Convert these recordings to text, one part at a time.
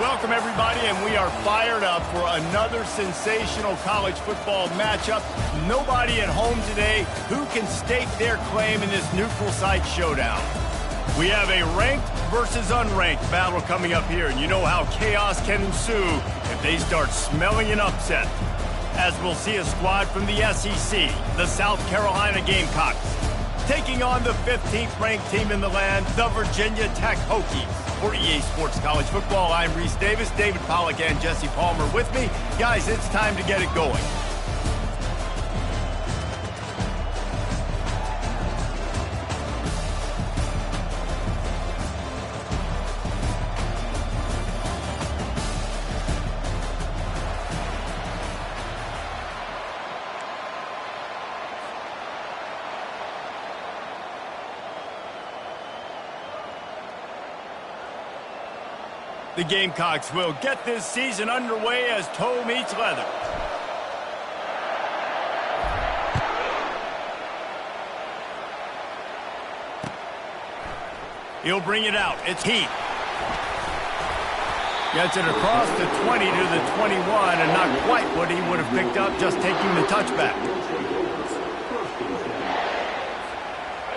Welcome, everybody, and we are fired up for another sensational college football matchup. Nobody at home today who can stake their claim in this neutral site showdown. We have a ranked versus unranked battle coming up here, and you know how chaos can ensue if they start smelling an upset. As we'll see a squad from the SEC, the South Carolina Gamecocks, taking on the 15th ranked team in the land, the Virginia Tech Hokies. For EA Sports College Football, I'm Reese Davis, David Pollack, and Jesse Palmer with me. Guys, it's time to get it going. The Gamecocks will get this season underway as toe meets leather. He'll bring it out. It's Heath. Gets it across the 20 to the 21, and not quite what he would have picked up just taking the touchback.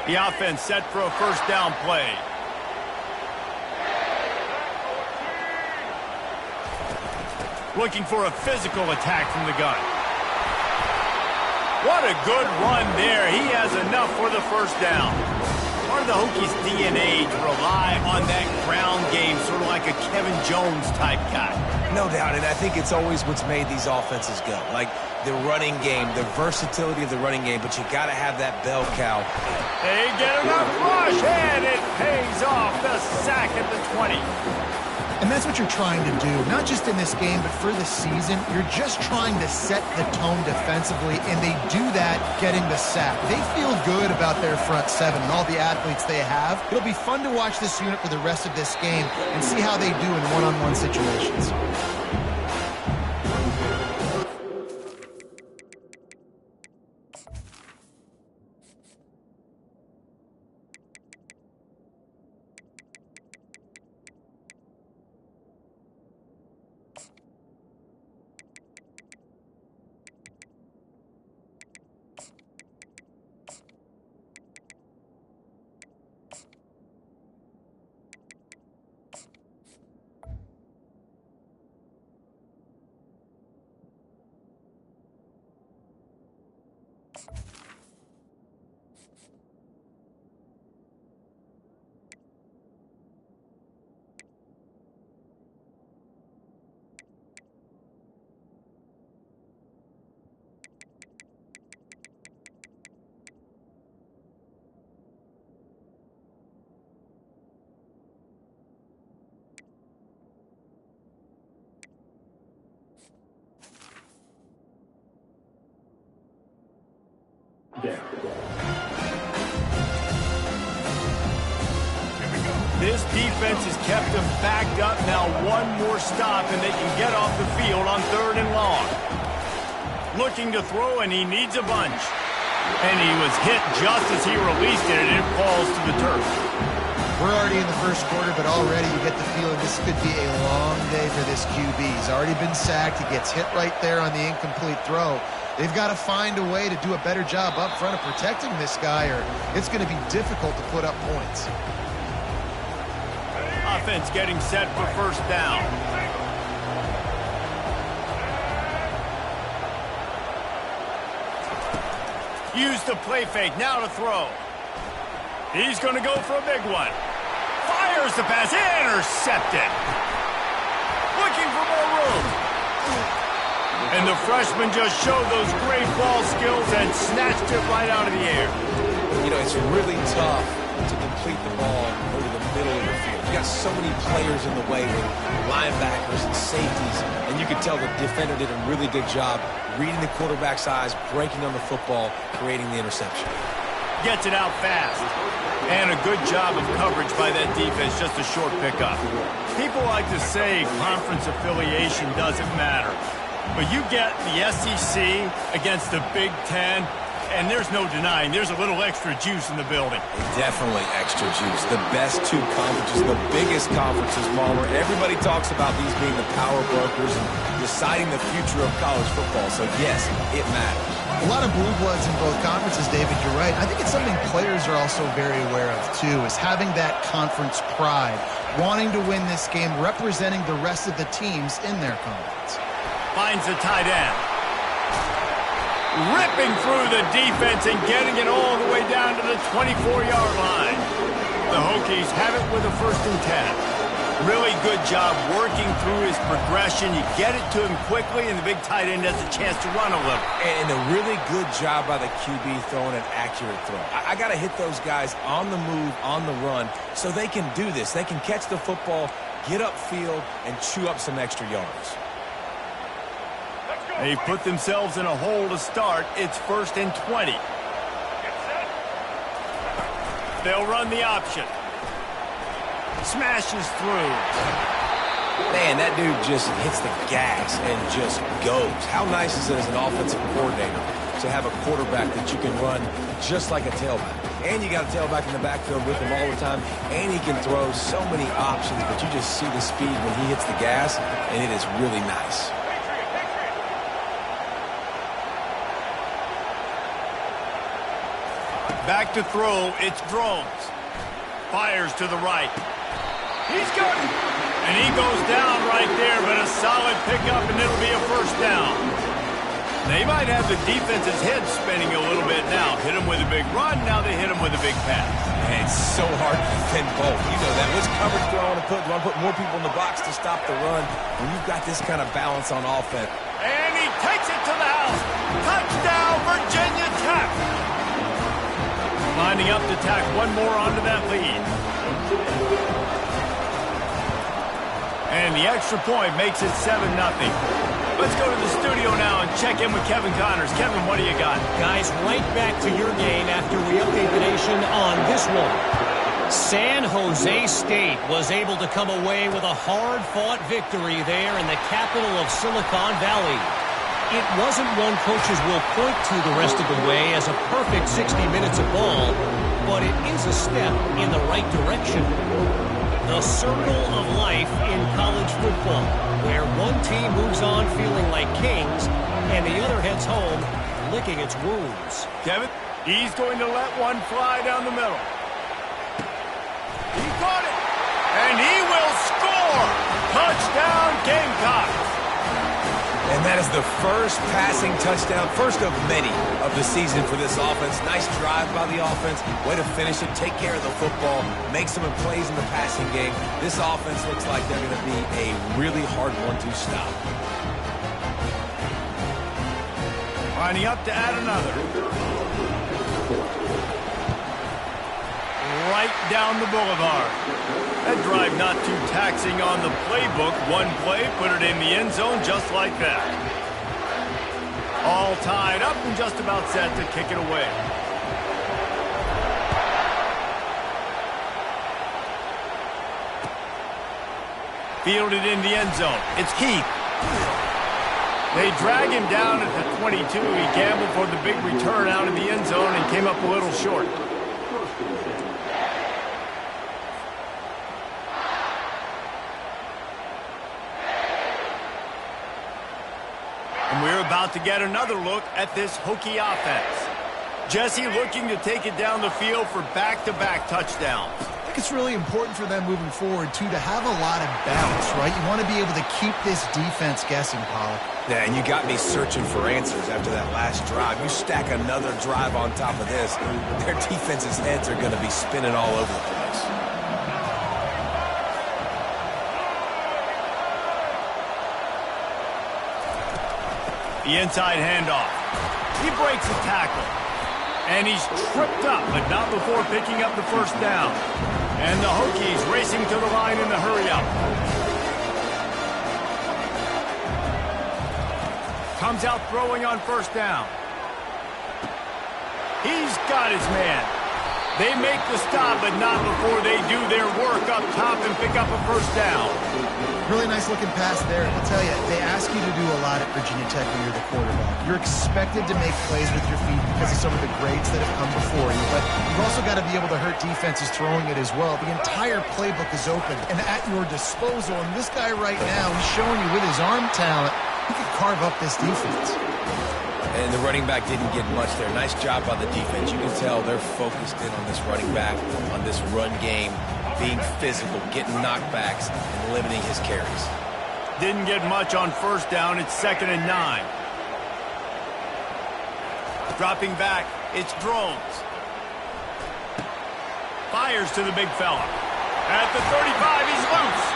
The offense set for a first down play. Looking for a physical attack from the gun. What a good run there. He has enough for the first down. Part of the Hokies' DNA to rely on that ground game, sort of like a Kevin Jones type guy. No doubt, and I think it's always what's made these offenses go. Like the running game, the versatility of the running game, but you got to have that bell cow. They get enough rush, and it pays off. The sack at the 20. And that's what you're trying to do, not just in this game, but for the season. You're just trying to set the tone defensively, and they do that getting the sack. They feel good about their front seven and all the athletes they have. It'll be fun to watch this unit for the rest of this game and see how they do in one-on-one situations. This defense has kept them backed up. Now one more stop, and they can get off the field on 3rd and long. Looking to throw, and he needs a bunch. And he was hit just as he released it, and it falls to the turf. We're already in the first quarter, but already you get the feeling this could be a long day for this QB. He's already been sacked. He gets hit right there on the incomplete throw. They've got to find a way to do a better job up front of protecting this guy, or it's going to be difficult to put up points. Offense getting set for first down. Use the play fake, now to throw. He's going to go for a big one. Fires the pass, intercepted. Looking for more room. And the freshman just showed those great ball skills and snatched it right out of the air. You know, it's really tough to complete the ball over the middle of the field. You got so many players in the way with linebackers and safeties, and you can tell the defender did a really good job reading the quarterback's eyes, breaking on the football, creating the interception. Gets it out fast. And a good job of coverage by that defense, just a short pickup. People like to say conference affiliation doesn't matter. But you get the SEC against the Big Ten, and there's no denying there's a little extra juice in the building. Definitely extra juice. The best two conferences, the biggest conferences, Marler. Everybody talks about these being the power brokers and deciding the future of college football. So, yes, it matters. A lot of blue bloods in both conferences, David. You're right. I think it's something players are also very aware of, too, is having that conference pride, wanting to win this game, representing the rest of the teams in their conference. Finds the tight end. Ripping through the defense and getting it all the way down to the 24-yard line. The Hokies have it with a 1st and 10. Really good job working through his progression. You get it to him quickly, and the big tight end has a chance to run a little. And a really good job by the QB throwing an accurate throw. I got to hit those guys on the move, on the run, so they can do this. They can catch the football, get upfield, and chew up some extra yards. They've put themselves in a hole to start. It's 1st and 20. They'll run the option. Smashes through. Man, that dude just hits the gas and just goes. How nice is it as an offensive coordinator to have a quarterback that you can run just like a tailback? And you got a tailback in the backfield with him all the time, and he can throw so many options, but you just see the speed when he hits the gas, and it is really nice. Back to throw, it's Drones. Fires to the right. He's got it. And he goes down right there, but a solid pickup, and it'll be a 1st down. They might have the defense's head spinning a little bit now. Hit him with a big run, now they hit him with a big pass. And it's so hard to defend both. You know that. What's coverage do I want to put more people in the box to stop the run when you've got this kind of balance on offense. And he takes it to the house. Touchdown, Virginia Tech. Lining up to tack one more onto that lead. And the extra point makes it 7-0. Let's go to the studio now and check in with Kevin Connors. Kevin, what do you got? Guys, right back to your game after we update the nation on this one. San Jose State was able to come away with a hard-fought victory there in the capital of Silicon Valley. It wasn't one coaches will point to the rest of the way as a perfect 60 minutes of ball, but it is a step in the right direction. The circle of life in college football, where one team moves on feeling like kings and the other heads home licking its wounds. Kevin, he's going to let one fly down the middle. He caught it, and he will score! Touchdown, Gamecocks! And that is the first passing touchdown, first of many of the season for this offense. Nice drive by the offense. Way to finish it, take care of the football, make some plays in the passing game. This offense looks like they're going to be a really hard one to stop. Lining up to add another. Right down the boulevard. That drive not too taxing on the playbook. One play, put it in the end zone just like that. All tied up and just about set to kick it away. Fielded in the end zone. It's Keith. They drag him down at the 22. He gambled for the big return out in the end zone and came up a little short. And we're about to get another look at this Hokie offense. Jesse looking to take it down the field for back-to-back touchdowns. I think it's really important for them moving forward, too, to have a lot of bounce, right? You want to be able to keep this defense guessing, Pollock. Yeah, and you got me searching for answers after that last drive. You stack another drive on top of this, their defense's heads are going to be spinning all over the place. The inside handoff. He breaks a tackle. And he's tripped up, but not before picking up the 1st down. And the Hokies racing to the line in the hurry-up. Comes out throwing on 1st down. He's got his man. They make the stop, but not before they do their work up top and pick up a first down. Really nice looking pass there. I'll tell you, they ask you to do a lot at Virginia Tech when you're the quarterback. You're expected to make plays with your feet because of some of the greats that have come before you, but you've also got to be able to hurt defenses throwing it as well. The entire playbook is open and at your disposal, and this guy right now, he's showing you with his arm talent, he could carve up this defense. And the running back didn't get much there. Nice job by the defense. You can tell they're focused in on this running back, on this run game, being physical, getting knockbacks, and limiting his carries. Didn't get much on first down. It's 2nd and 9. Dropping back, it's Drones. Fires to the big fella. At the 35, he's loose.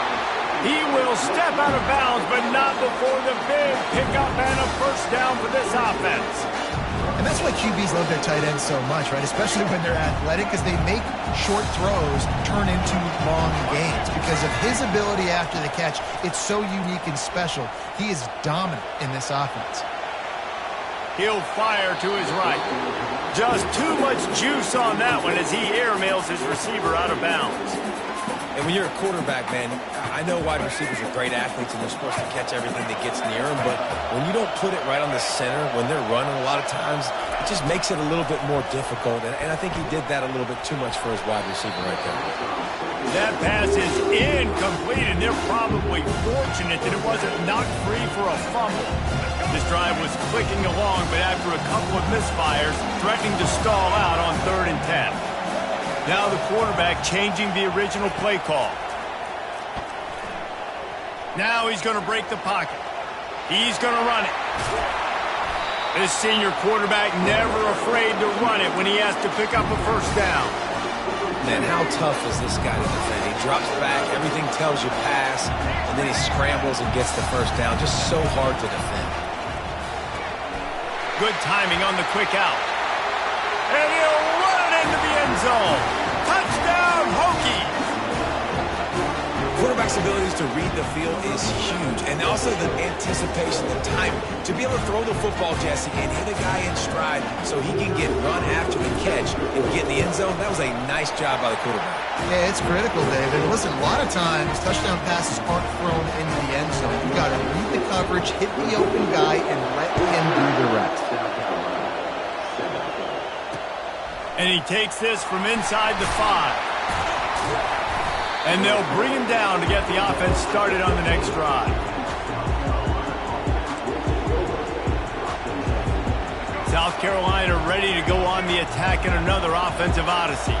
He will step out of bounds, but not before the big pickup and a first down for this offense. And that's why QBs love their tight ends so much, right? Especially when they're athletic, because they make short throws turn into long gains. Because of his ability after the catch, it's so unique and special. He is dominant in this offense. He'll fire to his right. Just too much juice on that one as he airmails his receiver out of bounds. And when you're a quarterback, man, I know wide receivers are great athletes and they're supposed to catch everything that gets near them, but when you don't put it right on the center, when they're running a lot of times, it just makes it a little bit more difficult. And I think he did that a little bit too much for his wide receiver right there. That pass is incomplete, and they're probably fortunate that it wasn't knocked free for a fumble. This drive was clicking along, but after a couple of misfires, threatening to stall out on 3rd and 10. Now the quarterback changing the original play call. Now he's going to break the pocket. He's going to run it. This senior quarterback never afraid to run it when he has to pick up a first down. Man, how tough is this guy to defend? He drops back, everything tells you pass, and then he scrambles and gets the first down. Just so hard to defend. Good timing on the quick out. And he'll run it into the end zone. Touchdown, Hokies! Quarterback's abilities to read the field is huge, and also the anticipation, the time to be able to throw the football, Jesse, and hit a guy in stride so he can get run after the catch and get in the end zone. That was a nice job by the quarterback. Yeah, it's critical, David. Listen, a lot of times touchdown passes aren't thrown into the end zone. You've got to read the coverage, hit the open guy, and let him do the rest. And he takes this from inside the 5. And they'll bring him down to get the offense started on the next drive. South Carolina ready to go on the attack in another offensive odyssey.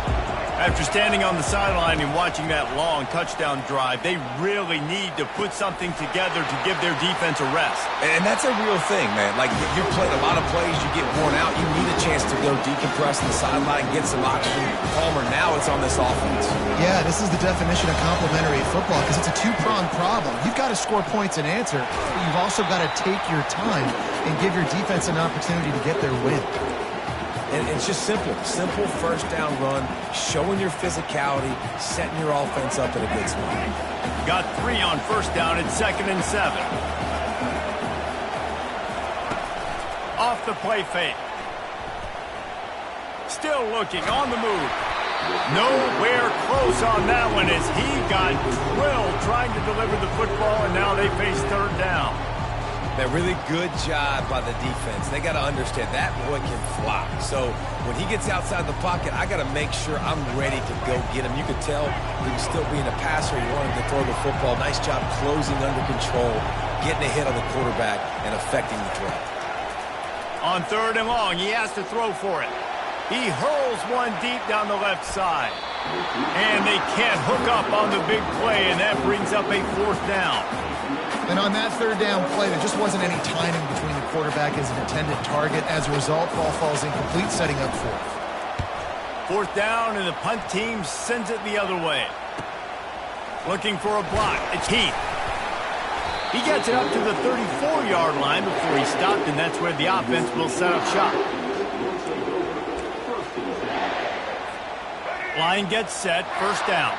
After standing on the sideline and watching that long touchdown drive, they really need to put something together to give their defense a rest. And that's a real thing, man. Like, you play a lot of plays, you get worn out, you need a chance to go decompress on the sideline, get some oxygen. Palmer, now it's on this offense. Yeah, this is the definition of complementary football because it's a two-pronged problem. You've got to score points and answer, but you've also got to take your time and give your defense an opportunity to get their win. And it's just simple. Simple first down run, showing your physicality, setting your offense up in a good spot. Got 3 on first down at 2nd and 7. Off the play fake. Still looking on the move. Nowhere close on that one as he got drilled trying to deliver the football, and now they face 3rd down. A really good job by the defense. They got to understand that boy can fly. So when he gets outside the pocket, I got to make sure I'm ready to go get him. You could tell he was still being a passer. He wanted to throw the football. Nice job closing under control, getting a hit on the quarterback, and affecting the throw. On 3rd and long, he has to throw for it. He hurls one deep down the left side. And they can't hook up on the big play, and that brings up a 4th down. And on that 3rd down play, there just wasn't any timing between the quarterback and his intended target. As a result, ball falls incomplete, setting up 4th. 4th down, and the punt team sends it the other way. Looking for a block. It's Heath. He gets it up to the 34-yard line before he stopped, and that's where the offense will set up shop. Line gets set, 1st down.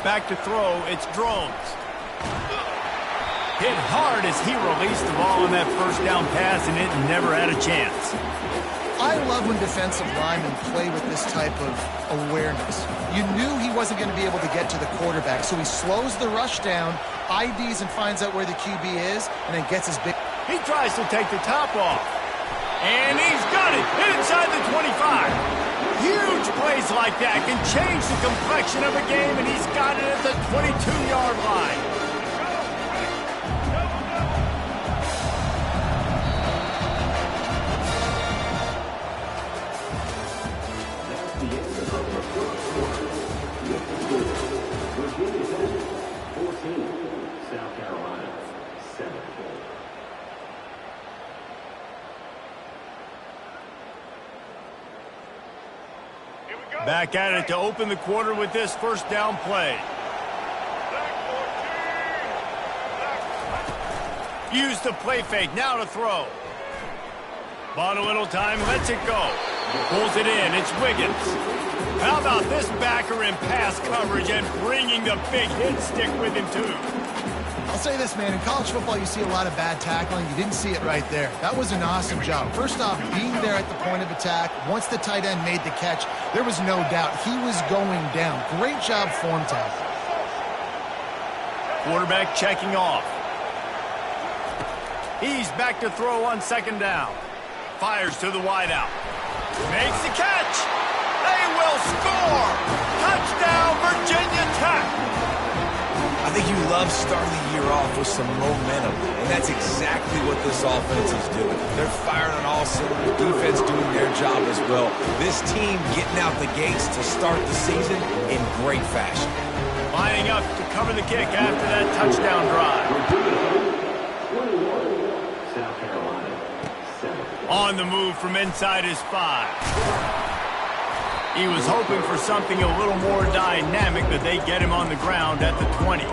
Back to throw, it's Drones. Hit hard as he released the ball on that 1st down pass, and it never had a chance. I love when defensive linemen play with this type of awareness. You knew he wasn't going to be able to get to the quarterback, so he slows the rush down, IDs and finds out where the QB is, and then gets his big... He tries to take the top off. And he's got it inside the 25. Huge plays like that can change the complexion of a game, and he's got it at the 22-yard line. Back at it to open the quarter with this first down play. Use the play fake, now to throw. Bought a little time, lets it go. Pulls it in, it's Wiggins. How about this backer in pass coverage and bringing the big hit stick with him too? I'll say this, man, in college football you see a lot of bad tackling. You didn't see it right there. That was an awesome job. First off, being there at the point of attack, once the tight end made the catch, there was no doubt he was going down. Great job form tackle. Quarterback checking off. He's back to throw on second down. Fires to the wideout. Makes the catch. They will score. Touchdown, Virginia Tech. I think you love starting the year off with some momentum, and that's exactly what this offense is doing. They're firing on all cylinders, defense doing their job as well. This team getting out the gates to start the season in great fashion. Lining up to cover the kick after that touchdown drive. On the move from inside his 5. He was hoping for something a little more dynamic, but they get him on the ground at the 20.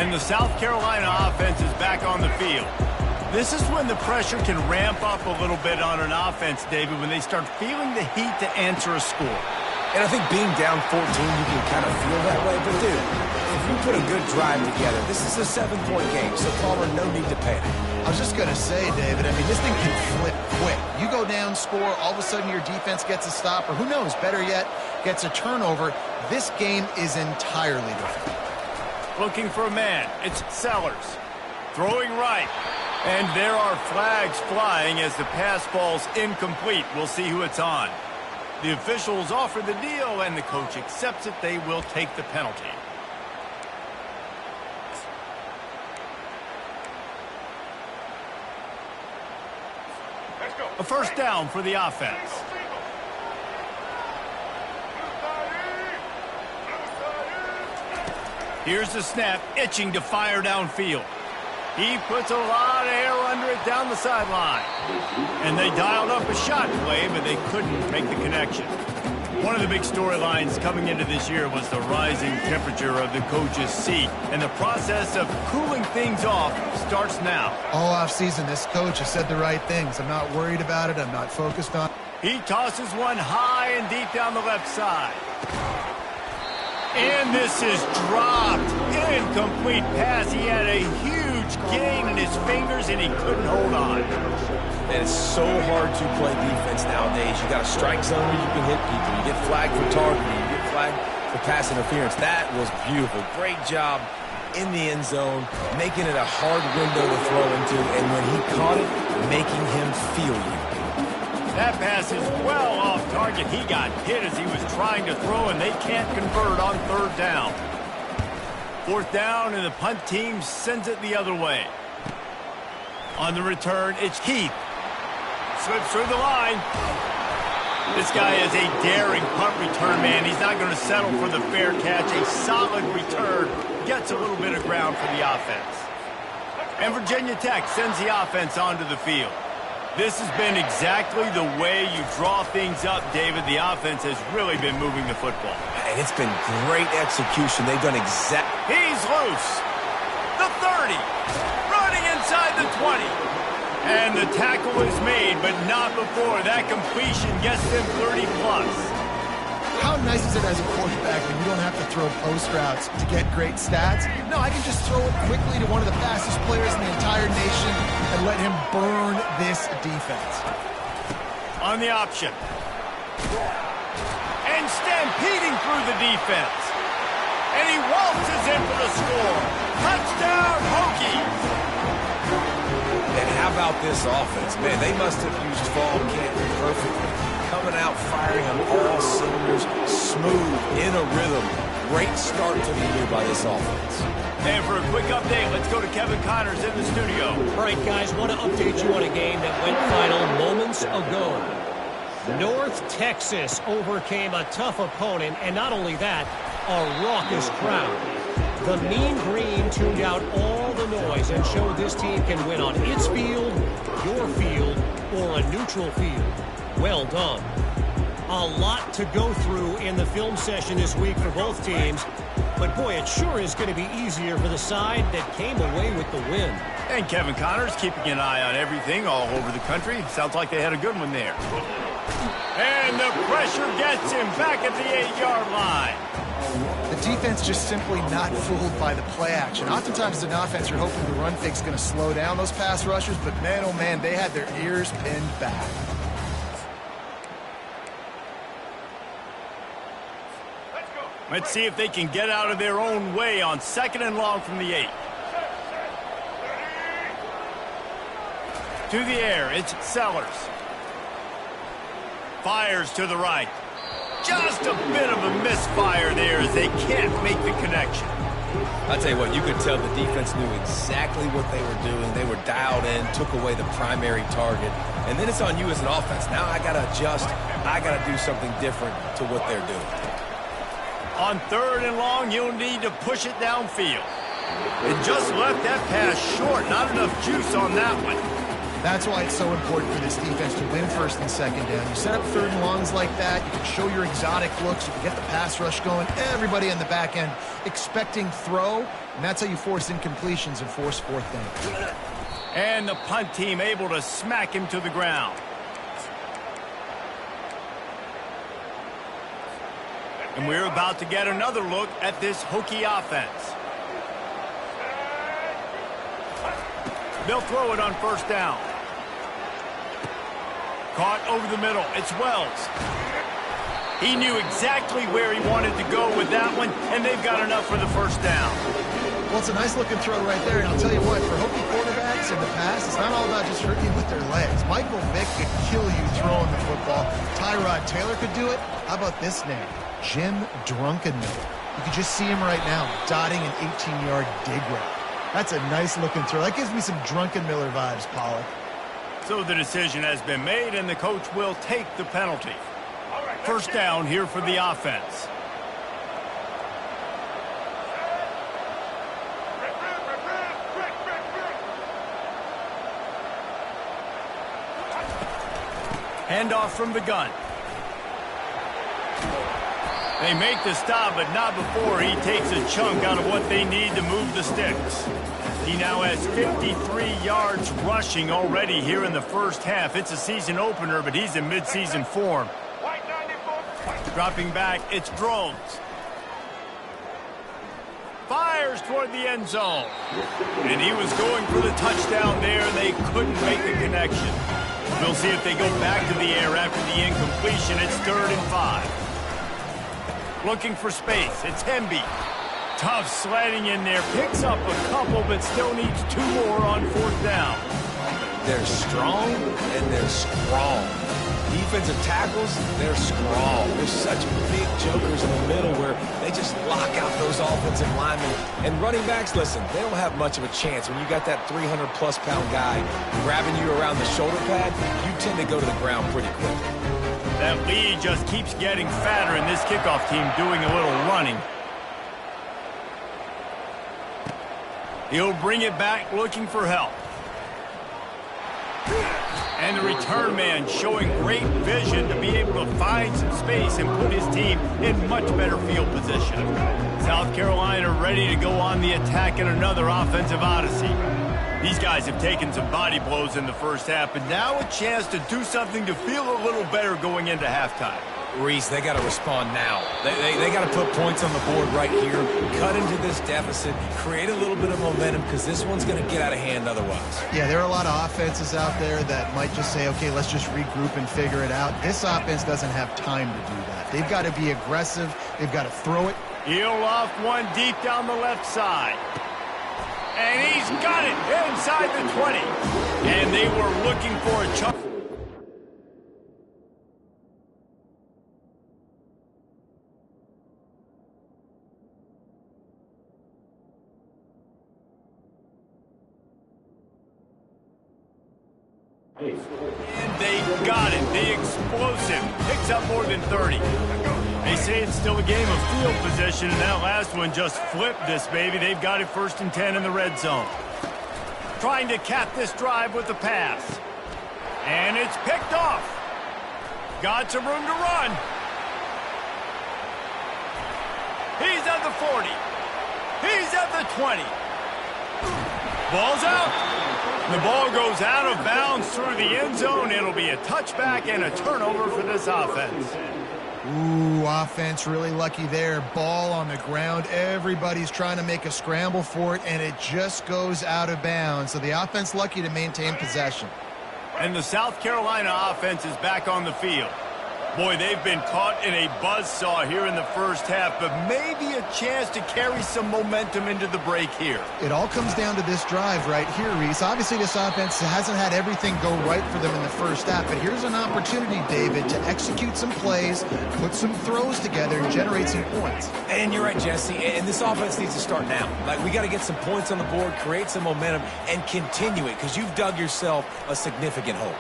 And the South Carolina offense is back on the field. This is when the pressure can ramp up a little bit on an offense, David, when they start feeling the heat to answer a score. And I think being down 14, you can kind of feel that way. But, dude, if you put a good drive together, this is a 7-point game, so Palmer, no need to panic. I was just going to say, David, I mean, this thing can flip quick. You go down, score, all of a sudden your defense gets a stop, or who knows, better yet, gets a turnover. This game is entirely different. Looking for a man. It's Sellers. Throwing right. And there are flags flying as the pass falls incomplete. We'll see who it's on. The officials offer the deal, and the coach accepts it. They will take the penalty. A first down for the offense. Here's the snap, itching to fire downfield. He puts a lot of air under it down the sideline. And they dialed up a shot play, but they couldn't make the connection. One of the big storylines coming into this year was the rising temperature of the coach's seat. And the process of cooling things off starts now. All offseason, this coach has said the right things. I'm not worried about it. I'm not focused on it. He tosses one high and deep down the left side. And this is dropped. Incomplete pass. He had a huge gain in his fingers, and he couldn't hold on. And it's so hard to play defense nowadays. You got a strike zone where you can hit people. You get flagged for targeting. You get flagged for pass interference. That was beautiful. Great job in the end zone, making it a hard window to throw into. And when he caught it, making him feel you. That pass is well off target. He got hit as he was trying to throw, and they can't convert on third down. Fourth down, and the punt team sends it the other way. On the return, it's Keith. Slips through the line. This guy is a daring punt return man. He's not going to settle for the fair catch. A solid return. Gets a little bit of ground for the offense. And Virginia Tech sends the offense onto the field. This has been exactly the way you draw things up, David. The offense has really been moving the football. And it's been great execution. They've done He's loose. The 30. Running inside the 20. And the tackle is made, but not before. That completion gets them 30+. How nice is it as a quarterback when you don't have to throw post routes to get great stats? No, I can just throw it quickly to one of the fastest players in the entire nation and let him burn this defense. On the option. And stampeding through the defense. And he waltzes in for the score. Touchdown, Hokies! And how about this offense? Man, they must have used fall camp perfectly. Coming out, firing on all cylinders, smooth, in a rhythm. Great start to the year by this offense. And for a quick update, let's go to Kevin Connors in the studio. All right, guys, want to update you on a game that went final moments ago. North Texas overcame a tough opponent, and not only that, a raucous crowd. The Mean Green tuned out all the noise and showed this team can win on its field, your field, or a neutral field. Well done. A lot to go through in the film session this week for both teams, but boy, it sure is going to be easier for the side that came away with the win. And Kevin Connors keeping an eye on everything all over the country. Sounds like they had a good one there. And the pressure gets him back at the 8-yard line. The defense just simply not fooled by the play action. Oftentimes as an offense, you're hoping the run fake's going to slow down those pass rushers, but man, oh man, they had their ears pinned back. Let's see if they can get out of their own way on 2nd and long from the 8. To the air, it's Sellers. Fires to the right. Just a bit of a misfire there as they can't make the connection. I'll tell you what, you could tell the defense knew exactly what they were doing. They were dialed in, took away the primary target. And then it's on you as an offense. Now I got to adjust. I got to do something different to what they're doing. On 3rd and long, you'll need to push it downfield. It just left that pass short. Not enough juice on that one. That's why it's so important for this defense to win 1st and 2nd down. You set up 3rd and longs like that, you can show your exotic looks, you can get the pass rush going, everybody on the back end expecting throw, and that's how you force incompletions and force 4th down. And the punt team able to smack him to the ground. And we're about to get another look at this Hokie offense. They'll throw it on 1st down. Caught over the middle. It's Wells. He knew exactly where he wanted to go with that one, and they've got enough for the 1st down. Well, it's a nice-looking throw right there, and I'll tell you what, for Hokie quarterbacks in the past, it's not all about just hurting you with their legs. Michael Vick could kill you throwing the football. Tyrod Taylor could do it. How about this name? Jim Drunkenmiller. You can just see him right now, dotting an 18-yard dig route. That's a nice-looking throw. That gives me some Drunkenmiller vibes, Pollock. So the decision has been made, and the coach will take the penalty. 1st down here for the offense. Handoff from the gun. They make the stop, but not before he takes a chunk out of what they need to move the sticks. He now has 53 yards rushing already here in the 1st half. It's a season opener, but he's in midseason form. Dropping back, it's Drones. Fires toward the end zone. And he was going for the touchdown there. They couldn't make the connection. We'll see if they go back to the air after the incompletion. It's 3rd and 5. Looking for space. It's Hemby. Tough sledding in there. Picks up a couple, but still needs 2 more on 4th down. They're strong and they're strong. Defensive tackles, they're strong. They're such big jokers in the middle where they just lock out those offensive linemen. And running backs, listen, they don't have much of a chance. When you got that 300-plus pound guy grabbing you around the shoulder pad, you tend to go to the ground pretty quick. That lead just keeps getting fatter, and this kickoff team doing a little running. He'll bring it back looking for help. And the return man showing great vision to be able to find some space and put his team in much better field position. South Carolina ready to go on the attack in another offensive odyssey. These guys have taken some body blows in the first half, but now a chance to do something to feel a little better going into halftime. Reese, they got to respond now. They got to put points on the board right here, cut into this deficit, create a little bit of momentum because this one's going to get out of hand otherwise. Yeah, there are a lot of offenses out there that might just say, okay, let's just regroup and figure it out. This offense doesn't have time to do that. They've got to be aggressive. They've got to throw it. He'll off one deep down the left side. And he's got it inside the 20. And they were looking for a chunk. And they got it. The explosive picks up more than 30. They say it's still a game of field position, and that last one just flipped this baby. They've got it 1st and 10 in the red zone. Trying to cap this drive with a pass. And it's picked off. Got some room to run. He's at the 40. He's at the 20. Ball's out. The ball goes out of bounds through the end zone. It'll be a touchback and a turnover for this offense. Ooh, offense really lucky there. Ball on the ground. Everybody's trying to make a scramble for it, and it just goes out of bounds. So the offense lucky to maintain possession. And the South Carolina offense is back on the field. Boy, they've been caught in a buzzsaw here in the first half, but maybe a chance to carry some momentum into the break here. It all comes down to this drive right here, Reese. Obviously, this offense hasn't had everything go right for them in the first half, but here's an opportunity, David, to execute some plays, put some throws together, and generate some points. And you're right, Jesse, and this offense needs to start now. Like, we got to get some points on the board, create some momentum, and continue it, because you've dug yourself a significant hole.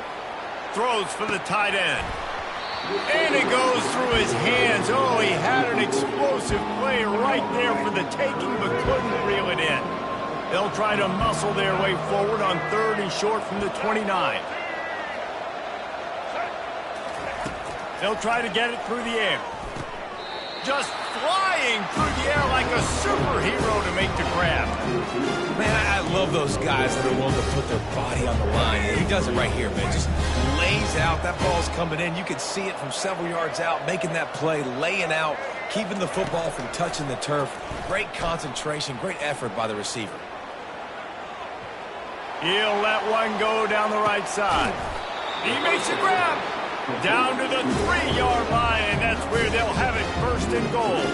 Throws for the tight end. And it goes through his hands. Oh, he had an explosive play right there for the taking, but couldn't reel it in. They'll try to muscle their way forward on 3rd and short from the 29. They'll try to get it through the air. Just flying through the air like a superhero to make the grab. Man, I love those guys that are willing to put their body on the line. He does it right here, man. Just lays out. That ball's coming in. You can see it from several yards out, making that play, laying out, keeping the football from touching the turf. Great concentration, great effort by the receiver. He'll let one go down the right side. He makes a grab. Down to the 3-yard line, and that's where they'll have it 1st and goal.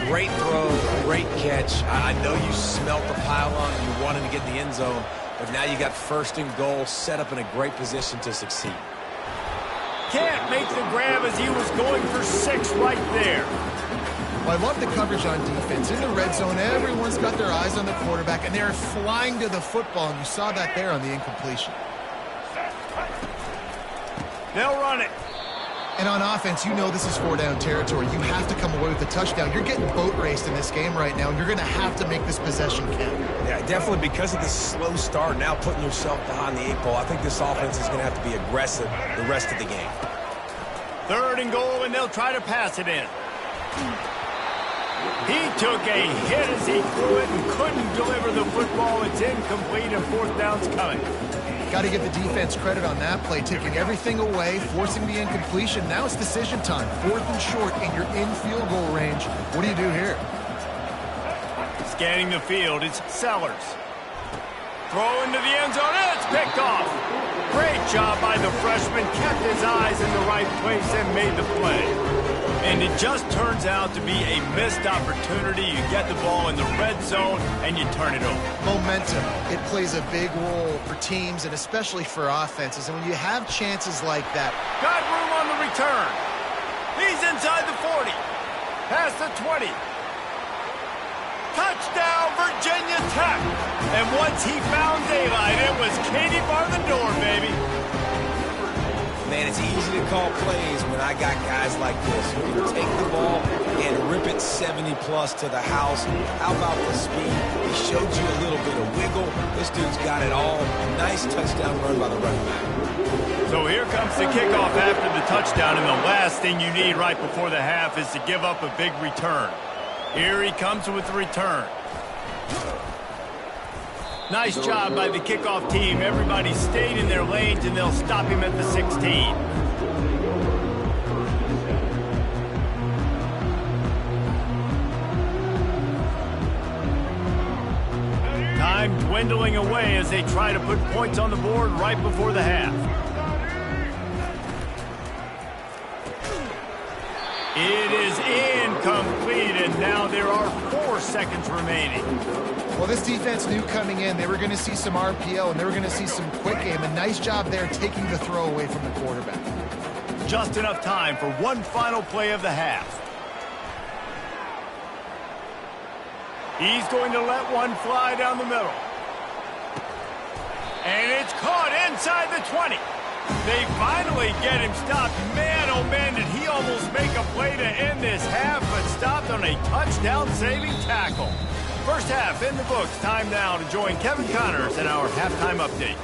Great throw, great catch. I know you smelt the pylon and you wanted to get in the end zone, but now you got 1st and goal set up in a great position to succeed. Can't make the grab as he was going for 6 right there. Well, I love the coverage on defense. In the red zone, everyone's got their eyes on the quarterback, and they're flying to the football, and you saw that there on the incompletion. They'll run it. And on offense, you know this is 4-down territory. You have to come away with a touchdown. You're getting boat raced in this game right now, and you're going to have to make this possession count. Yeah, definitely because of the slow start, now putting yourself behind the 8 ball. I think this offense is going to have to be aggressive the rest of the game. 3rd and goal, and they'll try to pass it in. He took a hit as he threw it and couldn't deliver the football. It's incomplete, and 4th down's coming. Got to give the defense credit on that play, taking everything away, forcing the incompletion. Now it's decision time. 4th and short, and you're in field goal range. What do you do here? Scanning the field, it's Sellers. Throw into the end zone, and it's picked off. Great job by the freshman. Kept his eyes in the right place and made the play. And it just turns out to be a missed opportunity. You get the ball in the red zone, and you turn it over. Momentum. It plays a big role for teams and especially for offenses. And when you have chances like that. Got room on the return. He's inside the 40. Past the 20. Touchdown, Virginia Tech. And once he found daylight, it was Katie bar the door, baby. Man, it's easy to call plays when I got guys like this who can take the ball and rip it 70-plus to the house. How about the speed? He showed you a little bit of wiggle. This dude's got it all. Nice touchdown run by the running back. So here comes the kickoff after the touchdown, and the last thing you need right before the half is to give up a big return. Here he comes with the return. Nice job by the kickoff team. Everybody stayed in their lanes, and they'll stop him at the 16. Time dwindling away as they try to put points on the board right before the half. It is incomplete, and now there are 4 seconds remaining. Well, this defense knew coming in they were going to see some RPO and they were going to see some quick game. A nice job there taking the throw away from the quarterback. Just enough time for one final play of the half. He's going to let one fly down the middle. And it's caught inside the 20. They finally get him stopped. Man, oh man, did he almost make a play to end this half, but stopped on a touchdown-saving tackle. First half in the books. Time now to join Kevin Connors in our halftime update.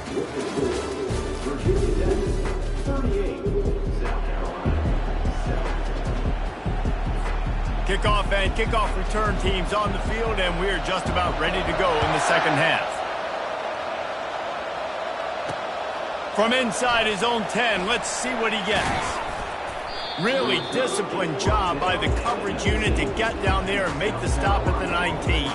Kickoff and kickoff return teams on the field, and we're just about ready to go in the second half. From inside his own 10, let's see what he gets. Really disciplined job by the coverage unit to get down there and make the stop at the 19.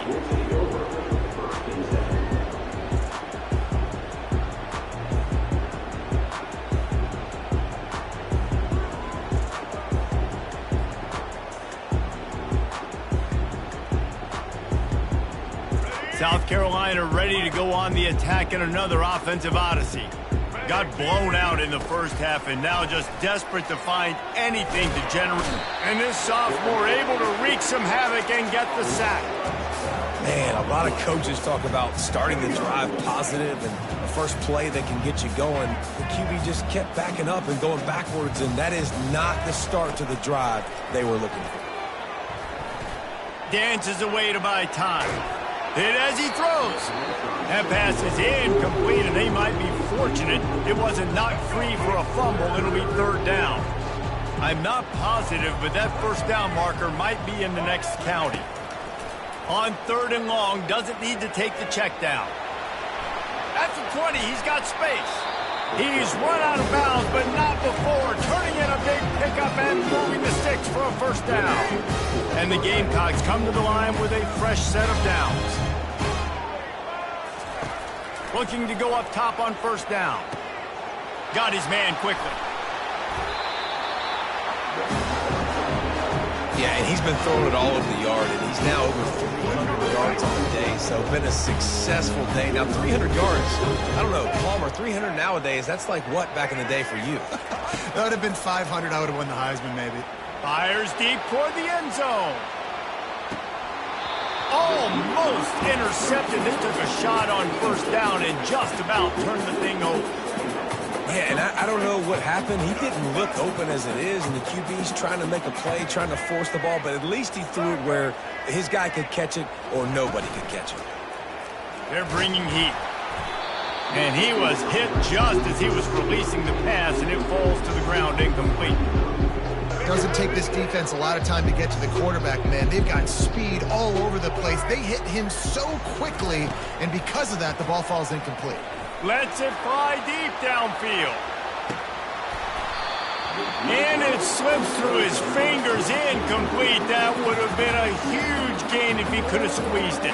South Carolina ready to go on the attack in another offensive odyssey. Got blown out in the first half and now just desperate to find anything to generate. And this sophomore able to wreak some havoc and get the sack. Man, a lot of coaches talk about starting the drive positive and the first play that can get you going. The QB just kept backing up and going backwards, and that is not the start to the drive they were looking for. Dances away to buy time. Hit as he throws. That pass is incomplete, and they might be fortunate it wasn't knocked free for a fumble. It'll be third down. I'm not positive, but that first down marker might be in the next county. On third and long, doesn't need to take the check down. At the 20, he's got space. He's run out of bounds, but not before. Turning in a big pickup and moving the sticks for a first down. And the Gamecocks come to the line with a fresh set of downs. Looking to go up top on first down. Got his man quickly. Yeah, and he's been throwing it all over the yard, and he's now over 300 yards on the day, so been a successful day. Now, 300 yards, I don't know, Palmer, 300 nowadays, that's like what back in the day for you? That would have been 500. I would have won the Heisman, maybe. Fires deep toward the end zone. Almost intercepted. They took a shot on first down and just about turned the thing over. Yeah, and I don't know what happened. He didn't look open as it is, and the QB's trying to make a play, trying to force the ball, but at least he threw it where his guy could catch it or nobody could catch it. They're bringing heat. And he was hit just as he was releasing the pass, and it falls to the ground incomplete. Doesn't take this defense a lot of time to get to the quarterback, man. They've got speed all over the place. They hit him so quickly, and because of that, the ball falls incomplete. Lets it fly deep downfield. And it slips through his fingers, incomplete. That would have been a huge gain if he could have squeezed it.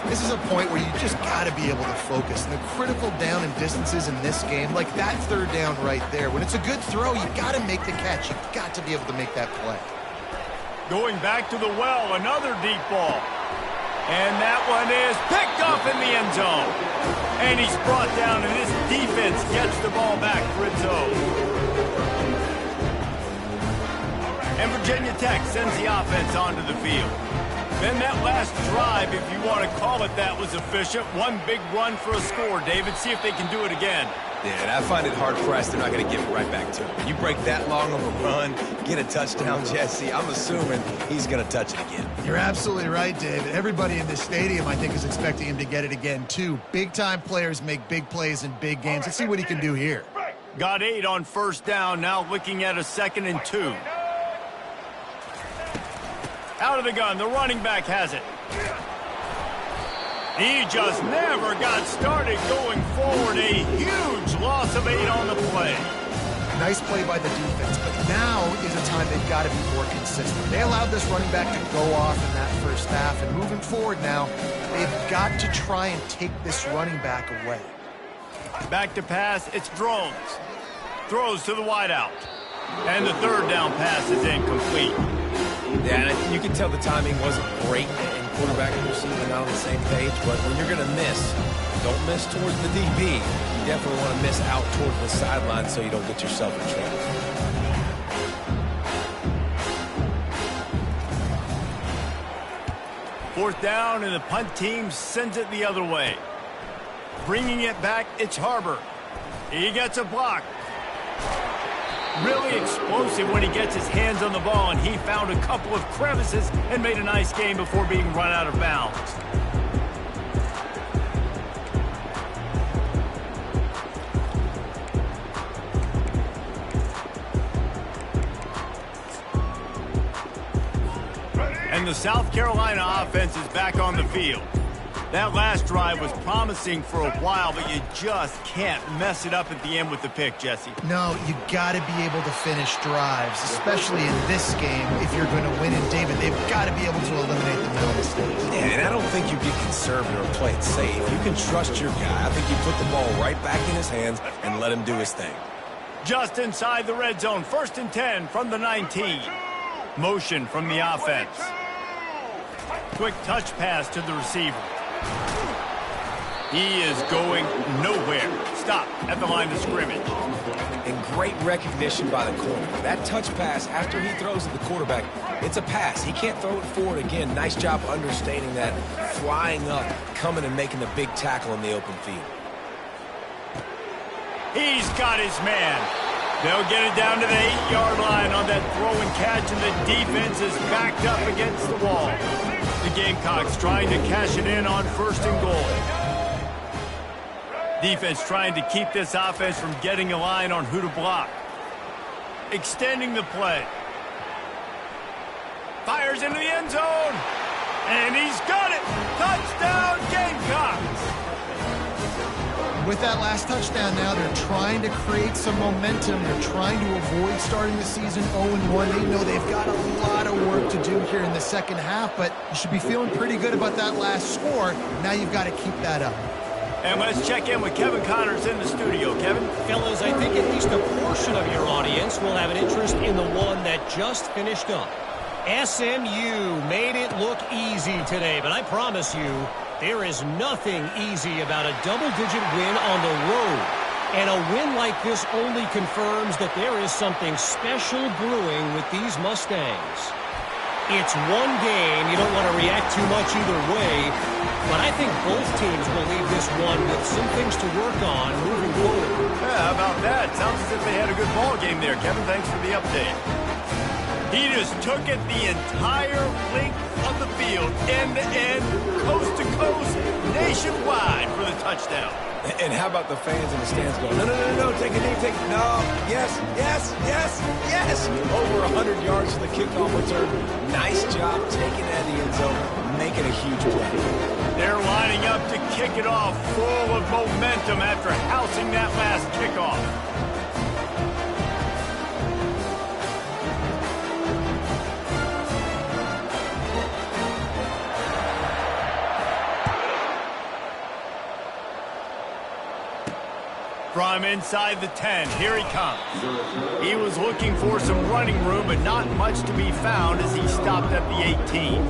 This is a point where you just got to be able to focus. And the critical down and distances in this game, like that third down right there, when it's a good throw, you got to make the catch. You've got to be able to make that play. Going back to the well, another deep ball. And that one is picked up in the end zone. And he's brought down, and this defense gets the ball back for its own. And Virginia Tech sends the offense onto the field. Then that last drive, if you want to call it that, was efficient. One big run for a score, David. See if they can do it again. Yeah, and I find it hard-pressed they're not going to give it right back to him. You break that long of a run, get a touchdown, Jesse, I'm assuming he's going to touch it again. You're absolutely right, David. Everybody in this stadium, I think, is expecting him to get it again, too. Big-time players make big plays in big games. Let's see what he can do here. Got 8 on first down, now looking at a 2nd and 2. Out of the gun, the running back has it. He just never got started going forward. A huge loss of 8 on the play. Nice play by the defense, but now is a time they've got to be more consistent. They allowed this running back to go off in that first half, and moving forward now, they've got to try and take this running back away. Back to pass, it's Drones. Throws to the wideout. And the third down pass is incomplete. Yeah, and you can tell the timing wasn't great, and quarterback and receiver not on the same page, but when you're going to miss, don't miss towards the DB. You definitely want to miss out towards the sideline so you don't get yourself in trouble. Fourth down, and the punt team sends it the other way. Bringing it back, it's Harbor. He gets a block. Really explosive when he gets his hands on the ball, and he found a couple of crevices and made a nice game before being run out of bounds. And the South Carolina offense is back on the field. That last drive was promising for a while, but you just can't mess it up at the end with the pick, Jesse. No, you got to be able to finish drives, especially in this game. If you're going to win in David, they've got to be able to eliminate the mental mistakes. And I don't think you get conservative or play it safe. You can trust your guy. I think you put the ball right back in his hands and let him do his thing. Just inside the red zone, 1st and 10 from the 19. Motion from the offense. Quick touch pass to the receiver. He is going nowhere. Stop at the line of scrimmage. And great recognition by the corner. That touch pass after he throws at the quarterback, it's a pass. He can't throw it forward again. Nice job understanding that, flying up, coming and making the big tackle in the open field. He's got his man. They'll get it down to the 8-yard line on that throw and catch, and the defense is backed up against the wall. The Gamecocks trying to cash it in on 1st and goal. Defense trying to keep this offense from getting a line on who to block. Extending the play. Fires into the end zone. And he's got it. Touchdown, Gamecocks. With that last touchdown now, they're trying to create some momentum. They're trying to avoid starting the season 0-1. They know they've got a lot of work to do here in the second half, but you should be feeling pretty good about that last score. Now you've got to keep that up. And let's check in with Kevin Connors in the studio. Kevin? Fellas, I think at least a portion of your audience will have an interest in the one that just finished up. SMU made it look easy today, but I promise you, there is nothing easy about a double-digit win on the road. And a win like this only confirms that there is something special brewing with these Mustangs. It's one game. You don't want to react too much either way. But I think both teams will leave this one with some things to work on moving forward. Yeah, how about that? Sounds as if they had a good ball game there, Kevin. Thanks for the update. He just took it the entire length of the field, end-to-end, coast-to-coast, nationwide for the touchdown. And how about the fans in the stands going, no, take a knee, take it. No, yes. Over 100 yards to the kickoff return. Nice job taking that in the end zone, making a huge play. They're lining up to kick it off full of momentum after housing that last kickoff. From inside the 10, here he comes. He was looking for some running room, but not much to be found as he stopped at the 18.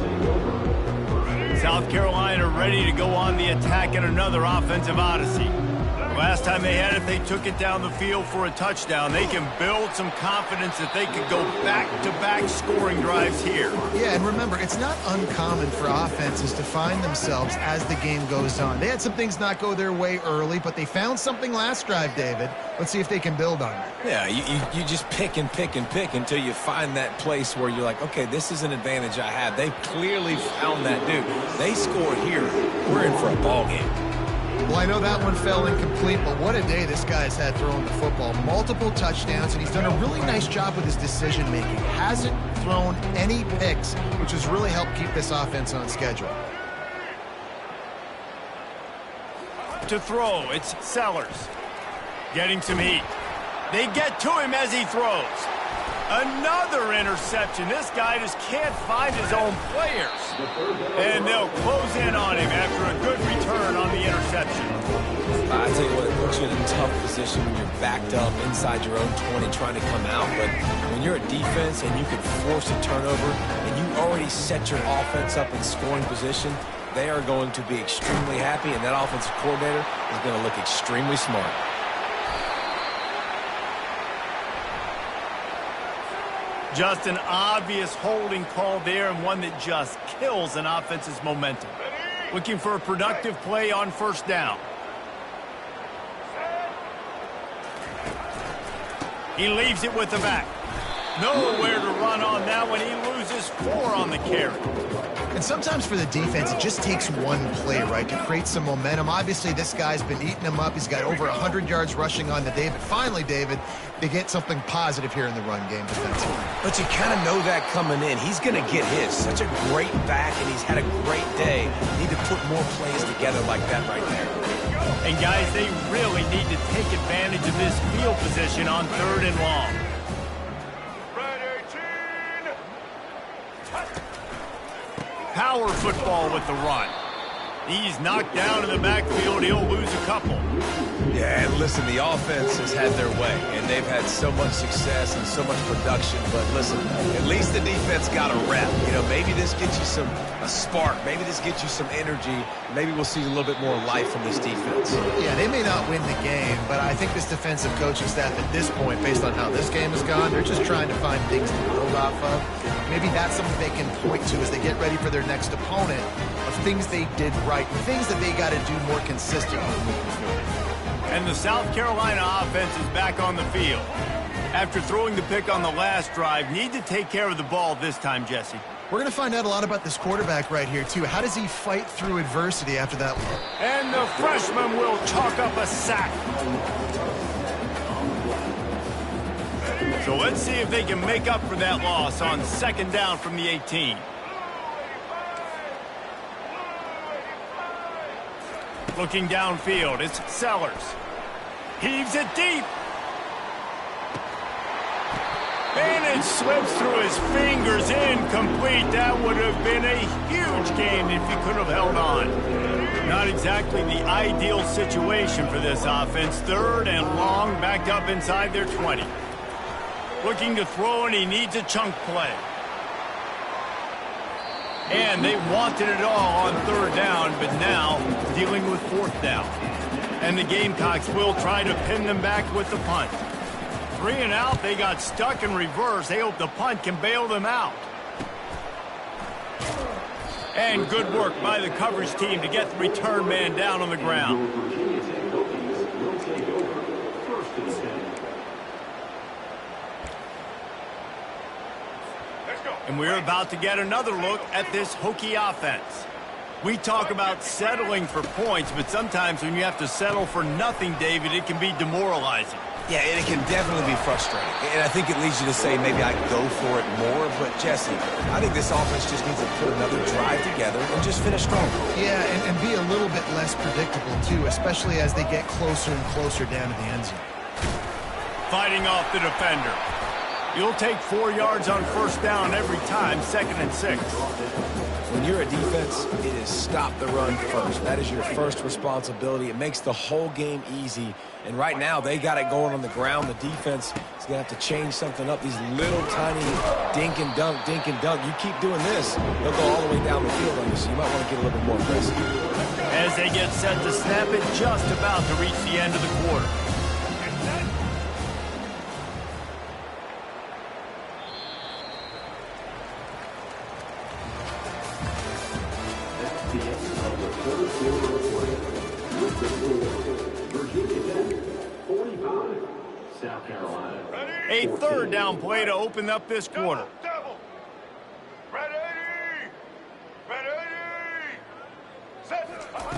South Carolina ready to go on the attack in another offensive odyssey. Last time they had it, they took it down the field for a touchdown. They can build some confidence that they could go back-to-back scoring drives here. Yeah, and remember, it's not uncommon for offenses to find themselves as the game goes on. They had some things not go their way early, but they found something last drive, David. Let's see if they can build on that. Yeah, you just pick and pick and pick until you find that place where you're like, okay, this is an advantage I have. They clearly found that dude. They score here. We're in for a ball game. Well, I know that one fell incomplete, but what a day this guy's had throwing the football. Multiple touchdowns, and he's done a really nice job with his decision-making. Hasn't thrown any picks, which has really helped keep this offense on schedule. to throw. It's Sellers. Getting some heat. They get to him as he throws. Another interception. This guy just can't find his own players. And they'll close in on him after a good return on the interception. I tell you what, it puts you in a tough position when you're backed up inside your own 20 trying to come out. But when you're a defense and you can force a turnover and you already set your offense up in scoring position, they are going to be extremely happy, and that offensive coordinator is going to look extremely smart. Just an obvious holding call there, and one that just kills an offense's momentum. Looking for a productive play on first down. He leaves it with the back. Nowhere to run on that one. He loses 4 on the carry. And sometimes for the defense, it just takes one play, right, to create some momentum. Obviously, this guy's been eating them up. He's got over 100 yards rushing on the day. But finally, David, they get something positive here in the run game defensively. But you kind of know that coming in. He's going to get his. Such a great back, and he's had a great day. Need to put more plays together like that right there. And, guys, they really need to take advantage of this field position on 3rd and long. Power football with the run. He's knocked down in the backfield. He'll lose a couple. Yeah, and listen, the offense has had their way, and they've had so much success and so much production. But listen, at least the defense got a rep. You know, maybe this gets you a spark. Maybe this gets you some energy. Maybe we'll see a little bit more life from this defense. Yeah, they may not win the game, but I think this defensive coaching staff at this point, based on how this game has gone, they're just trying to find things to build off of. Maybe that's something they can point to as they get ready for their next opponent, of things they did right, things that they got to do more consistently moving forward. And the South Carolina offense is back on the field. After throwing the pick on the last drive, need to take care of the ball this time, Jesse. We're going to find out a lot about this quarterback right here, too. How does he fight through adversity after that? And the freshman will chalk up a sack. So let's see if they can make up for that loss on 2nd down from the 18. Looking downfield, it's Sellers. Heaves it deep. And it slips through his fingers, incomplete. That would have been a huge gain if he could have held on. Not exactly the ideal situation for this offense. 3rd and long, backed up inside their 20. Looking to throw, and he needs a chunk play. And they wanted it all on 3rd down, but now dealing with 4th down. And the Gamecocks will try to pin them back with the punt. 3 and out, they got stuck in reverse. They hope the punt can bail them out. And good work by the coverage team to get the return man down on the ground. And we're about to get another look at this Hokie offense. We talk about settling for points, but sometimes when you have to settle for nothing, David, it can be demoralizing. Yeah, and it can definitely be frustrating. And I think it leads you to say maybe I go for it more. But, Jesse, I think this offense just needs to put another drive together and just finish strong. Yeah, and be a little bit less predictable, too, especially as they get closer and closer down to the end zone. Fighting off the defender. You'll take 4 yards on 1st down every time, 2nd and 6. When you're a defense, it is stop the run first. That is your first responsibility. It makes the whole game easy. And right now, they got it going on the ground. The defense is going to have to change something up. These little tiny dink and dunk, dink and dunk. You keep doing this, they'll go all the way down the field on you, so you might want to get a little bit more aggressive. As they get set to snap it, just about to reach the end of the quarter. A 3rd down play to open up this quarter.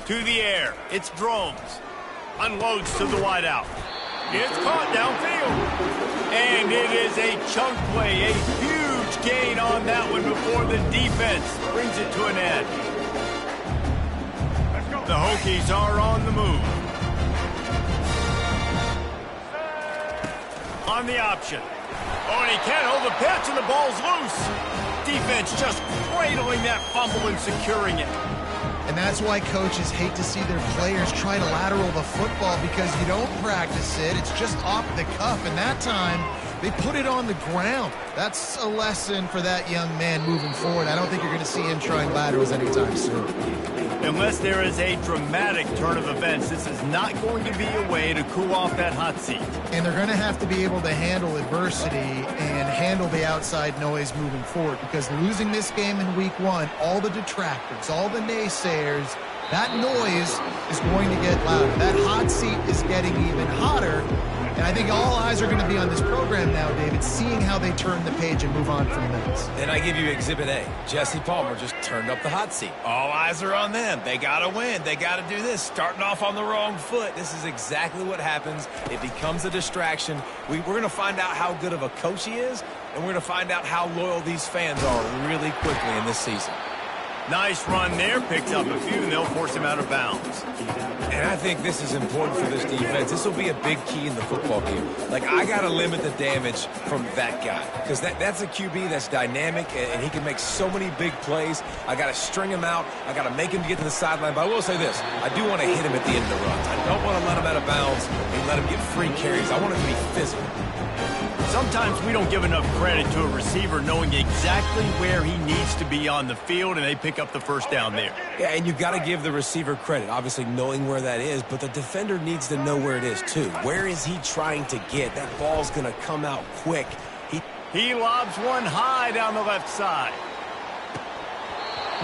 To the air. It's Drones. Unloads to the wideout. It's caught downfield. And it is a chunk play. A huge gain on that one before the defense brings it to an end. Let's go. The Hokies are on the move. On the option. Oh, and he can't hold the pitch, and the ball's loose. Defense just cradling that fumble and securing it. And that's why coaches hate to see their players try to lateral the football, because you don't practice it. It's just off the cuff, and that time they put it on the ground. That's a lesson for that young man moving forward. I don't think you're going to see him trying laterals anytime soon. Unless there is a dramatic turn of events, this is not going to be a way to cool off that hot seat. And they're going to have to be able to handle adversity and handle the outside noise moving forward, because losing this game in week 1, all the detractors, all the naysayers, that noise is going to get louder. That hot seat is getting even hotter. And I think all eyes are going to be on this program now, David, seeing how they turn the page and move on from this. And I give you Exhibit A. Jesse Palmer just turned up the hot seat. All eyes are on them. They got to win. They got to do this. Starting off on the wrong foot. This is exactly what happens. It becomes a distraction. We're going to find out how good of a coach he is, and we're going to find out how loyal these fans are really quickly in this season. Nice run there. Picks up a few, and they'll force him out of bounds. And I think this is important for this defense. This will be a big key in the football game. Like, I got to limit the damage from that guy, because that's a QB that's dynamic, and he can make so many big plays. I got to string him out. I got to make him get to the sideline. But I will say this. I do want to hit him at the end of the runs. I don't want to let him out of bounds and let him get free carries. I want him to be physical. Sometimes we don't give enough credit to a receiver knowing exactly where he needs to be on the field, and they pick up the first down there. Yeah, and you've got to give the receiver credit, obviously knowing where that is, but the defender needs to know where it is too. Where is he trying to get? That ball's going to come out quick. He lobs one high down the left side.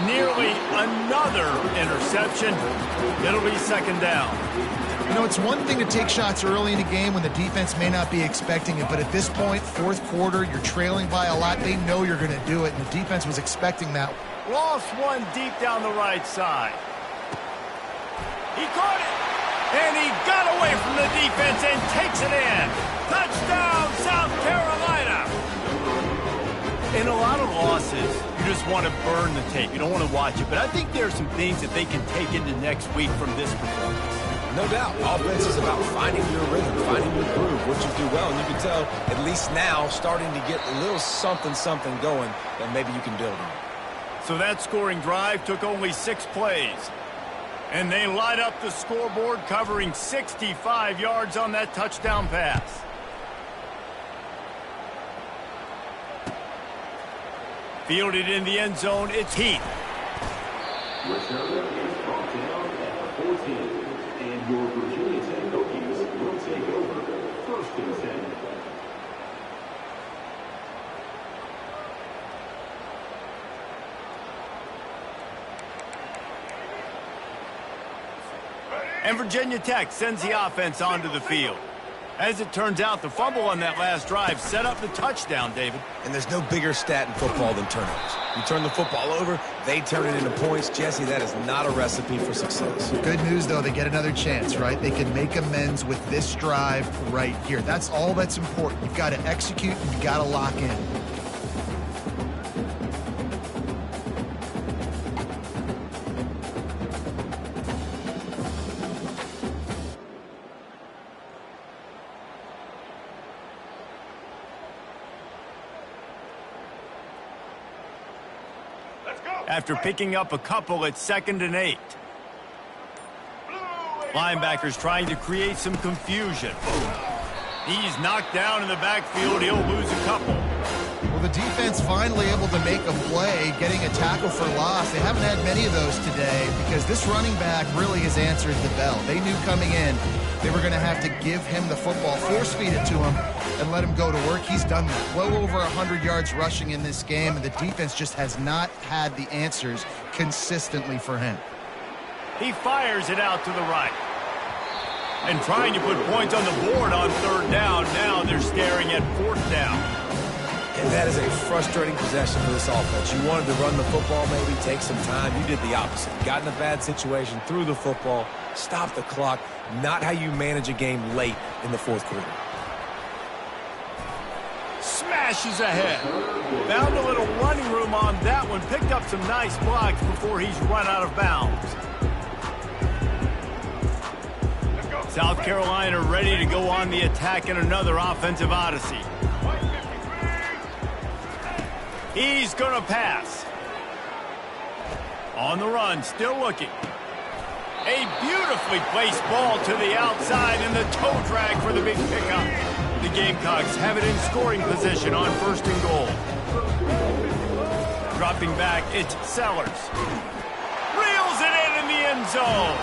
Nearly another interception. It'll be second down. You know, it's one thing to take shots early in a game when the defense may not be expecting it, but at this point, fourth quarter, you're trailing by a lot. They know you're going to do it, and the defense was expecting that. Lost one deep down the right side. He caught it, and he got away from the defense and takes it in. Touchdown, South Carolina. In a lot of losses, you just want to burn the tape. You don't want to watch it, but I think there are some things that they can take into next week from this performance. No doubt. Offense is about finding your rhythm, finding your groove, what you do well. And you can tell, at least now, starting to get a little something going that maybe you can build on. So that scoring drive took only 6 plays. And they light up the scoreboard, covering 65 yards on that touchdown pass. Fielded in the end zone, it's Heath. Your Virginia Tech Hokies will take over 1st and 10. And Virginia Tech sends the offense onto the field. As it turns out, the fumble on that last drive set up the touchdown, David. And there's no bigger stat in football than turnovers. You turn the football over, they turn it into points. Jesse, that is not a recipe for success. Good news, though, they get another chance, right? They can make amends with this drive right here. That's all that's important. You've got to execute, and you've got to lock in. After picking up a couple at 2nd and 8. Linebackers trying to create some confusion. He's knocked down in the backfield. He'll lose a couple. Well, the defense finally able to make a play, getting a tackle for loss. They haven't had many of those today because this running back really has answered the bell. They knew coming in they were going to have to give him the football, force-feed it to him, and let him go to work. He's done that. Well over 100 yards rushing in this game, and the defense just has not had the answers consistently for him. He fires it out to the right. And trying to put points on the board on 3rd down. Now they're staring at 4th down. And that is a frustrating possession for this offense. You wanted to run the football, maybe take some time. You did the opposite. Got in a bad situation, threw the football, stopped the clock. Not how you manage a game late in the 4th quarter. Smashes ahead. Found a little running room on that one. Picked up some nice blocks before he's run out of bounds. South Carolina ready to go on the attack in another offensive odyssey. He's going to pass. On the run, still looking. A beautifully placed ball to the outside and the toe drag for the big pickup. The Gamecocks have it in scoring position on 1st and goal. Dropping back, it's Sellers. Reels it in the end zone.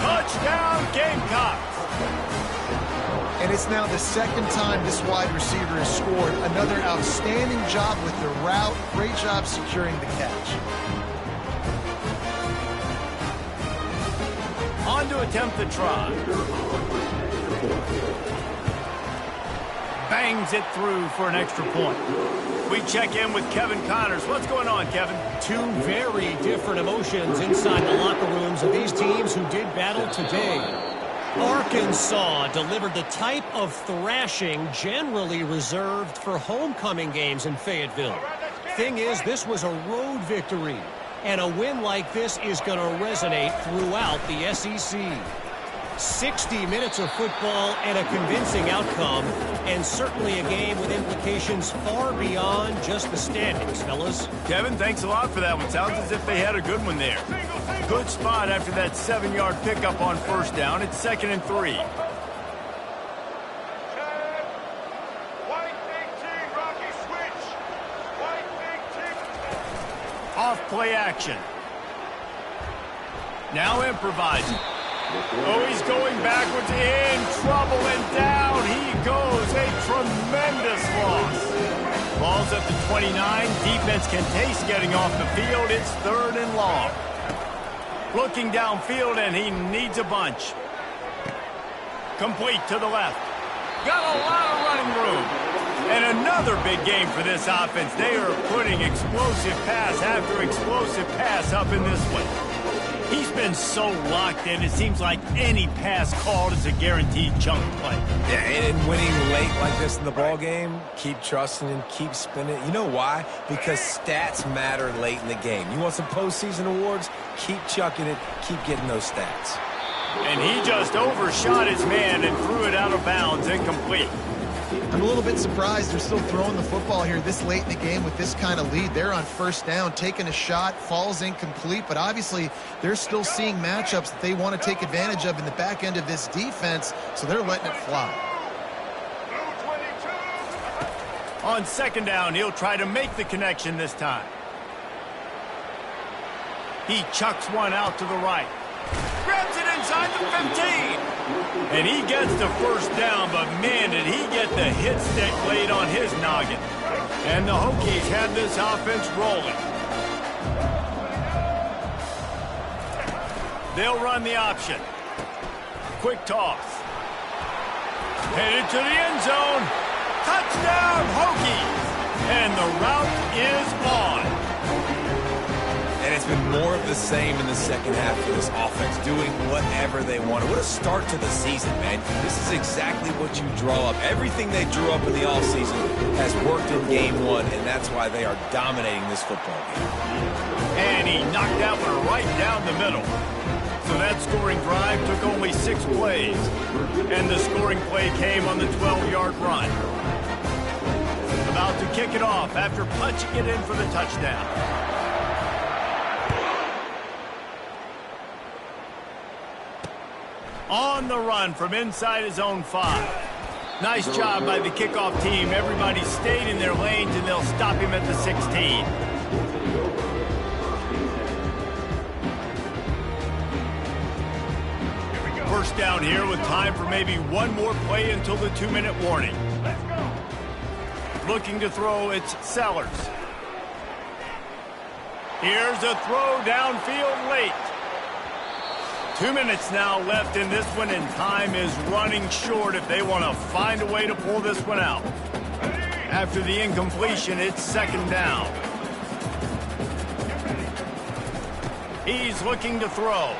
Touchdown, Gamecocks. And it's now the 2nd time this wide receiver has scored. Another outstanding job with the route. Great job securing the catch. On to attempt the try. Bangs it through for an extra point. We check in with Kevin Connors. What's going on, Kevin? Two very different emotions inside the locker rooms of these teams who did battle today. Arkansas delivered the type of thrashing generally reserved for homecoming games in Fayetteville. Thing is, this was a road victory, and a win like this is going to resonate throughout the SEC. 60 minutes of football and a convincing outcome, and certainly a game with implications far beyond just the standings, fellas. Kevin, thanks a lot for that one. Sounds as if they had a good one there. Good spot after that 7-yard pickup on 1st down. It's 2nd and 3. Off play action. Now improvising. Oh, he's going backwards, in trouble, and down he goes. A tremendous loss. Ball's at the 29. Defense can taste getting off the field. It's 3rd and long. Looking downfield, and he needs a bunch. Complete to the left. Got a lot of running room. And another big game for this offense. They are putting explosive pass after explosive pass up in this one. He's been so locked in, it seems like any pass called is a guaranteed chunk play. Yeah, and winning late like this in the ball game, keep trusting him, keep spinning. You know why? Because stats matter late in the game. You want some postseason awards? Keep chucking it, keep getting those stats. And he just overshot his man and threw it out of bounds, incomplete. I'm a little bit surprised they're still throwing the football here this late in the game with this kind of lead. They're on 1st down, taking a shot, falls incomplete, but obviously they're still seeing matchups that they want to take advantage of in the back end of this defense, so they're letting it fly. On 2nd down, he'll try to make the connection this time. He chucks one out to the right. Grabs it inside the 15. And he gets the 1st down, but man, did he get the hit stick laid on his noggin. And the Hokies have this offense rolling. They'll run the option. Quick toss. Headed to the end zone. Touchdown, Hokies. And the route is on. And it's been more of the same in the 2nd half for this offense, doing whatever they want. What a start to the season, man. This is exactly what you draw up. Everything they drew up in the offseason has worked in game 1, and that's why they are dominating this football game. And he knocked that one right down the middle. So that scoring drive took only 6 plays. And the scoring play came on the 12-yard run. About to kick it off after punching it in for the touchdown. On the run from inside his own 5. Nice job by the kickoff team. Everybody stayed in their lanes, and they'll stop him at the 16. First down here with time for maybe one more play until the 2-minute warning. Looking to throw, it's Sellers. Here's a throw downfield late. 2 minutes now left in this one, and time is running short if they want to find a way to pull this one out. After the incompletion, it's 2nd down. He's looking to throw.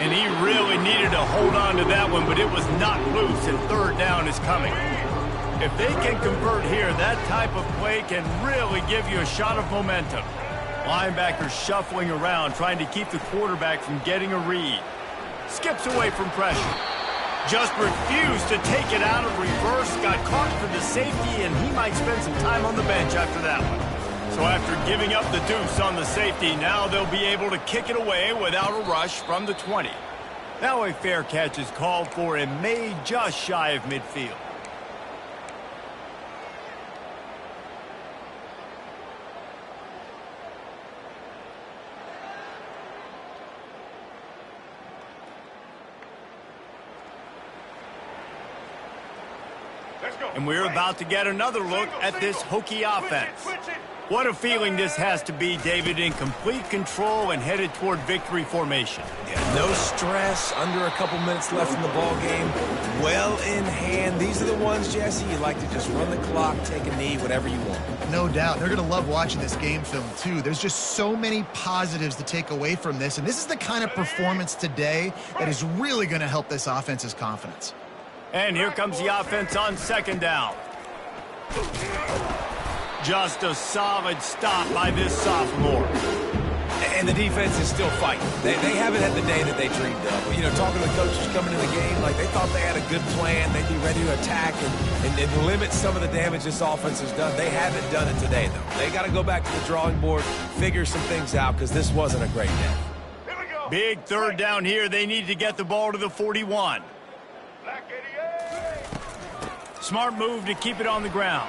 And he really needed to hold on to that one, but it was not loose, and 3rd down is coming. If they can convert here, that type of play can really give you a shot of momentum. Linebackers shuffling around, trying to keep the quarterback from getting a read. skips away from pressure. Just refused to take it out of reverse, got caught for the safety, and he might spend some time on the bench after that one. So after giving up the deuce on the safety, now they'll be able to kick it away without a rush from the 20. Now a fair catch is called for and made just shy of midfield. And we're about to get another look at this Hokie offense. What a feeling this has to be, David, in complete control and headed toward victory formation. Yeah, no stress, under a couple minutes left in the ball game, well in hand. These are the ones, Jesse, you like to just run the clock, take a knee, whatever you want. No doubt. They're going to love watching this game film, too. There's just so many positives to take away from this, and this is the kind of performance today that is really going to help this offense's confidence. And here comes the offense on second down. Just a solid stop by this sophomore. And the defense is still fighting. They haven't had the day that they dreamed of. You know, talking to the coaches coming in the game, like they thought they had a good plan. They'd be ready to attack and limit some of the damage this offense has done. They haven't done it today, though. They got to go back to the drawing board, figure some things out, because this wasn't a great day. Big third down here. They need to get the ball to the 41. Smart move to keep it on the ground.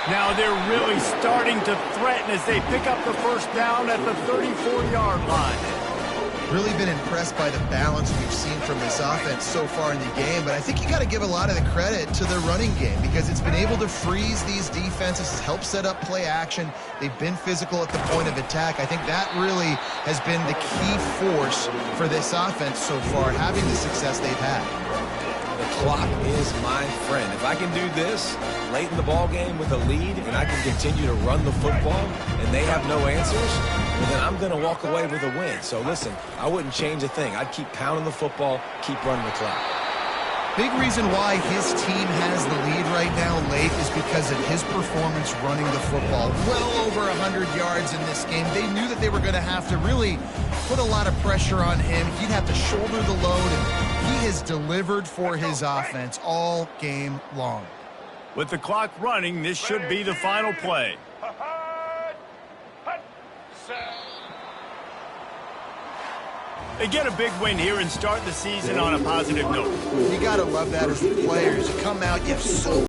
Now they're really starting to threaten as they pick up the first down at the 34-yard line. Really been impressed by the balance we've seen from this offense so far in the game, but I think you got to give a lot of the credit to their running game because it's been able to freeze these defenses, help set up play action. They've been physical at the point of attack. I think that really has been the key force for this offense so far, having the success they've had. The clock is my friend. If I can do this late in the ball game with a lead and I can continue to run the football and they have no answers, well, then I'm going to walk away with a win. So listen, I wouldn't change a thing. I'd keep pounding the football, keep running the clock. Big reason why his team has the lead right now late is because of his performance running the football. Well over 100 yards in this game. They knew that they were going to have to really put a lot of pressure on him. He'd have to shoulder the load, and he has delivered for his offense all game long. With the clock running, this should be the final play. They get a big win here and start the season on a positive note. You got to love that as the players. You come out, you have so